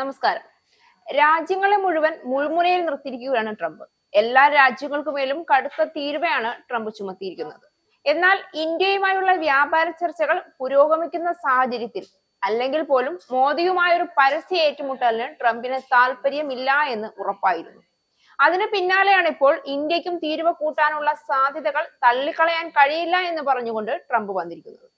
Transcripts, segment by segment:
നമസ്കാരം. രാജ്യങ്ങളെ മുഴുവൻ മുൾമുനയിൽ നിർത്തിയിരിക്കുകയാണ് ട്രംപ്. എല്ലാ രാജ്യങ്ങൾക്കുമേലും കടുത്ത തീരുവയാണ് ട്രംപ് ചുമത്തിയിരിക്കുന്നത്. എന്നാൽ ഇന്ത്യയുമായുള്ള വ്യാപാര ചർച്ചകൾ പുരോഗമിക്കുന്ന സാഹചര്യത്തിൽ അല്ലെങ്കിൽ പോലും മോദിയുമായൊരു പരസ്യ ഏറ്റുമുട്ടലിന് ട്രംപിന് താല്പര്യമില്ല എന്ന് ഉറപ്പായിരുന്നു. അതിന് പിന്നാലെയാണ് ഇപ്പോൾ ഇന്ത്യക്കും തീരുവ കൂട്ടാനുള്ള സാധ്യതകൾ തള്ളിക്കളയാൻ കഴിയില്ല എന്ന് പറഞ്ഞുകൊണ്ട് ട്രംപ് വന്നിരിക്കുന്നത്.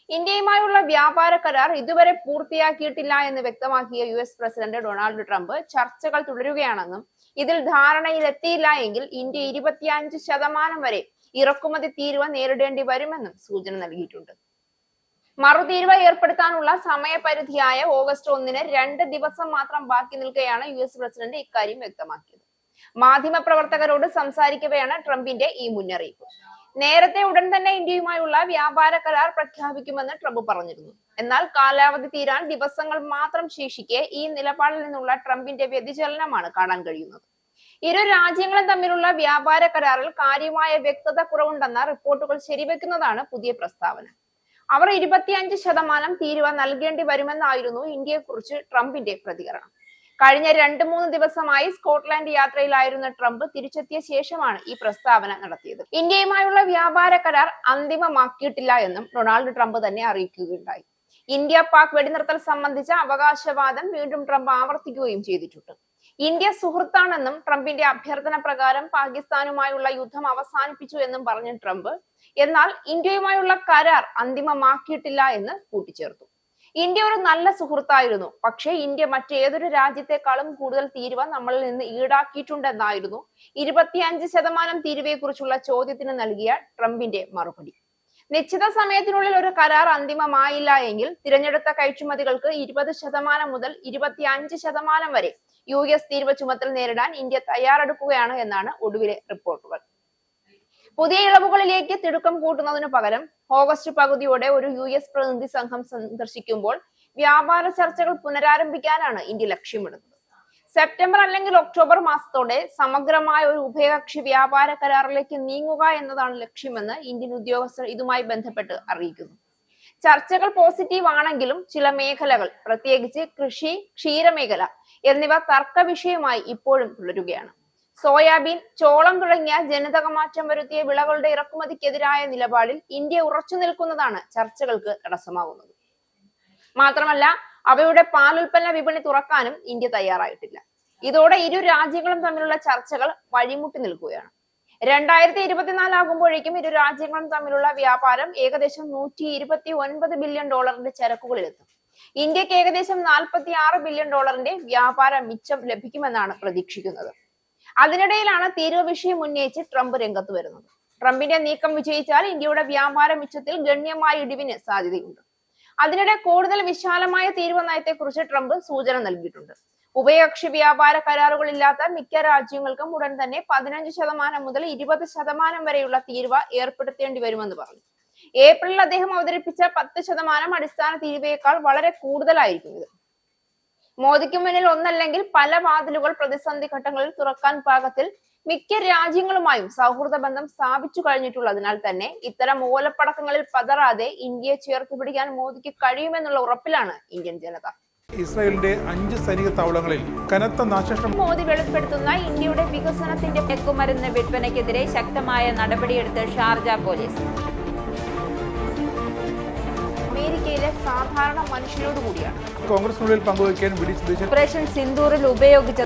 ഇന്ത്യയുമായുള്ള വ്യാപാര കരാർ ഇതുവരെ പൂർത്തിയാക്കിയിട്ടില്ല എന്ന് വ്യക്തമാക്കിയ US പ്രസിഡന്റ് ഡൊണാൾഡ് ട്രംപ് ചർച്ചകൾ തുടരുകയാണെന്നും ഇതിൽ ധാരണയിലെത്തിയില്ല എങ്കിൽ ഇന്ത്യ 25% വരെ ഇറക്കുമതി തീരുവ നേരിടേണ്ടി വരുമെന്നും സൂചന നൽകിയിട്ടുണ്ട്. മറുതീരുവ ഏർപ്പെടുത്താനുള്ള സമയപരിധിയായ ഓഗസ്റ്റ് 1-ന് 2 ദിവസം മാത്രം ബാക്കി നിൽക്കെയാണ് US പ്രസിഡന്റ് ഇക്കാര്യം വ്യക്തമാക്കിയത്. മാധ്യമപ്രവർത്തകരോട് സംസാരിക്കവെയാണ് ട്രംപിന്റെ ഈ മുന്നറിയിപ്പ്. നേരത്തെ ഉടൻ തന്നെ ഇന്ത്യയുമായുള്ള വ്യാപാര കരാർ പ്രഖ്യാപിക്കുമെന്ന് ട്രംപ് പറഞ്ഞിരുന്നു. എന്നാൽ കാലാവധി തീരാൻ ദിവസങ്ങൾ മാത്രം ശേഷിക്കെ ഈ നിലപാടിൽ നിന്നുള്ള ട്രംപിന്റെ വ്യതിചലനമാണ് കാണാൻ കഴിയുന്നത്. ഇരു രാജ്യങ്ങളും തമ്മിലുള്ള വ്യാപാര കരാറിൽ കാര്യമായ വ്യക്തത കുറവുണ്ടെന്ന റിപ്പോർട്ടുകൾ ശരിവെക്കുന്നതാണ് പുതിയ പ്രസ്താവന. അവർ 25% തീരുവ നൽകേണ്ടി വരുമെന്നായിരുന്നു ഇന്ത്യയെക്കുറിച്ച് ട്രംപിന്റെ പ്രതികരണം. കഴിഞ്ഞ 2-3 ദിവസമായി സ്കോട്ട്ലാൻഡ് യാത്രയിലായിരുന്ന ട്രംപ് തിരിച്ചെത്തിയ ശേഷമാണ് ഈ പ്രസ്താവന നടത്തിയത്. ഇന്ത്യയുമായുള്ള വ്യാപാര കരാർ അന്തിമമാക്കിയിട്ടില്ല എന്നും ഡൊണാൾഡ് ട്രംപ് തന്നെ അറിയിക്കുകയുണ്ടായി. ഇന്ത്യ പാക് വെടിനിർത്തൽ സംബന്ധിച്ച അവകാശവാദം വീണ്ടും ട്രംപ് ആവർത്തിക്കുകയും ചെയ്തിട്ടുണ്ട്. ഇന്ത്യ സുഹൃത്താണെന്നും ട്രംപിന്റെ അഭ്യർത്ഥന പ്രകാരം പാകിസ്ഥാനുമായുള്ള യുദ്ധം അവസാനിപ്പിച്ചു എന്നും പറഞ്ഞ ട്രംപ് എന്നാൽ ഇന്ത്യയുമായുള്ള കരാർ അന്തിമമാക്കിയിട്ടില്ല എന്ന് കൂട്ടിച്ചേർത്തു. ഇന്ത്യ ഒരു നല്ല സുഹൃത്തായിരുന്നു, പക്ഷേ ഇന്ത്യ മറ്റേതൊരു രാജ്യത്തെക്കാളും കൂടുതൽ തീരുവ നമ്മളിൽ നിന്ന് ഈടാക്കിയിട്ടുണ്ടെന്നായിരുന്നു 25% തീരുവയെക്കുറിച്ചുള്ള ചോദ്യത്തിന് നൽകിയ ട്രംപിന്റെ മറുപടി. നിശ്ചിത സമയത്തിനുള്ളിൽ ഒരു കരാർ അന്തിമമായില്ല എങ്കിൽ തിരഞ്ഞെടുത്ത കയറ്റുമതികൾക്ക് 20% മുതൽ 25% വരെ US തീരുവ ചുമത്തൽ നേരിടാൻ ഇന്ത്യ തയ്യാറെടുക്കുകയാണ് എന്നാണ് ഒടുവിലെ റിപ്പോർട്ടുകൾ. പുതിയ ഇളവുകളിലേക്ക് തിടുക്കം കൂട്ടുന്നതിനു പകരം ഓഗസ്റ്റ് പകുതിയോടെ ഒരു US പ്രതിനിധി സംഘം സന്ദർശിക്കുമ്പോൾ വ്യാപാര ചർച്ചകൾ പുനരാരംഭിക്കാനാണ് ഇന്ത്യ ലക്ഷ്യമിടുന്നത്. സെപ്റ്റംബർ അല്ലെങ്കിൽ ഒക്ടോബർ മാസത്തോടെ സമഗ്രമായ ഒരു ഉഭയകക്ഷി വ്യാപാര കരാറിലേക്ക് നീങ്ങുക എന്നതാണ് ലക്ഷ്യമെന്ന് ഇന്ത്യൻ ഉദ്യോഗസ്ഥർ ഇതുമായി ബന്ധപ്പെട്ട് അറിയിക്കുന്നു. ചർച്ചകൾ പോസിറ്റീവ് ആണെങ്കിലും ചില മേഖലകൾ, പ്രത്യേകിച്ച് കൃഷി, ക്ഷീരമേഖല എന്നിവ തർക്ക വിഷയമായി ഇപ്പോഴും തുടരുകയാണ്. സോയാബീൻ, ചോളം തുടങ്ങിയ ജനിതകമാറ്റം വരുത്തിയ വിളകളുടെ ഇറക്കുമതിക്കെതിരായ നിലപാടിൽ ഇന്ത്യ ഉറച്ചു നിൽക്കുന്നതാണ് ചർച്ചകൾക്ക് തടസ്സമാകുന്നത്. മാത്രമല്ല അവയുടെ പാലുൽപ്പന്ന വിപണി തുറക്കാനും ഇന്ത്യ തയ്യാറായിട്ടില്ല. ഇതോടെ ഇരു രാജ്യങ്ങളും തമ്മിലുള്ള ചർച്ചകൾ വഴിമുട്ടി നിൽക്കുകയാണ്. 2024 ആകുമ്പോഴേക്കും ഇരു രാജ്യങ്ങളും തമ്മിലുള്ള വ്യാപാരം ഏകദേശം $129 ബില്യൺ ചരക്കുകളിലെത്തും. ഇന്ത്യക്ക് ഏകദേശം $46 ബില്യൺ വ്യാപാര മിച്ചം ലഭിക്കുമെന്നാണ് പ്രതീക്ഷിക്കുന്നത്. അതിനിടയിലാണ് തീരുവ വിഷയം ഉന്നയിച്ച് ട്രംപ് രംഗത്ത് വരുന്നത്. ട്രംപിന്റെ നീക്കം വിജയിച്ചാൽ ഇന്ത്യയുടെ വ്യാപാര മിച്ചത്തിൽ ഗണ്യമായ ഇടിവിന് സാധ്യതയുണ്ട്. അതിനിടെ കൂടുതൽ വിശാലമായ തീരുവ നയത്തെക്കുറിച്ച് ട്രംപ് സൂചന നൽകിയിട്ടുണ്ട്. ഉഭയകക്ഷി വ്യാപാര കരാറുകളില്ലാത്ത മിക്ക രാജ്യങ്ങൾക്കും ഉടൻ തന്നെ 15% മുതൽ 20% വരെയുള്ള തീരുവ ഏർപ്പെടുത്തേണ്ടി വരുമെന്ന് പറഞ്ഞു. ഏപ്രിലിൽ അദ്ദേഹം അവതരിപ്പിച്ച 10% അടിസ്ഥാന തീരുവയേക്കാൾ വളരെ കൂടുതലായിരിക്കും ഇത്. മോദിക്ക് മുന്നിൽ ഒന്നല്ലെങ്കിൽ പല വാതിലുകൾ പ്രതിസന്ധി ഘട്ടങ്ങളിൽ തുറക്കാൻ പാകത്തിൽ മിക്ക രാജ്യങ്ങളുമായും സൗഹൃദ ബന്ധം സ്ഥാപിച്ചു കഴിഞ്ഞിട്ടുള്ളതിനാൽ തന്നെ ഇത്തരം ഓലപ്പടക്കങ്ങളിൽ പതറാതെ ഇന്ത്യയെ ചേർത്ത് പിടിക്കാൻ മോദിക്ക് കഴിയുമെന്നുള്ള ഉറപ്പിലാണ് ഇന്ത്യൻ ജനത. ഇസ്രായേലിന്റെ 5 സൈനിക താവളങ്ങളിൽ കനത്ത നാശനഷ്ടം മോദി വെളിപ്പെടുത്തുന്ന ഇന്ത്യയുടെ വികസനത്തിന്റെ മയക്കുമരുന്ന് വിൽപ്പനയ്ക്കെതിരെ ശക്തമായ നടപടിയെടുത്ത് ഷാർജ പോലീസ്. അമേരിക്കയിലെ സാധാരണ മനുഷ്യരോട് കൂടിയാണ് കോൺഗ്രസിനുള്ളിൽ പങ്കുവയ്ക്കാൻ ഓപ്പറേഷൻ സിന്ദൂറിൽ ഉപയോഗിച്ച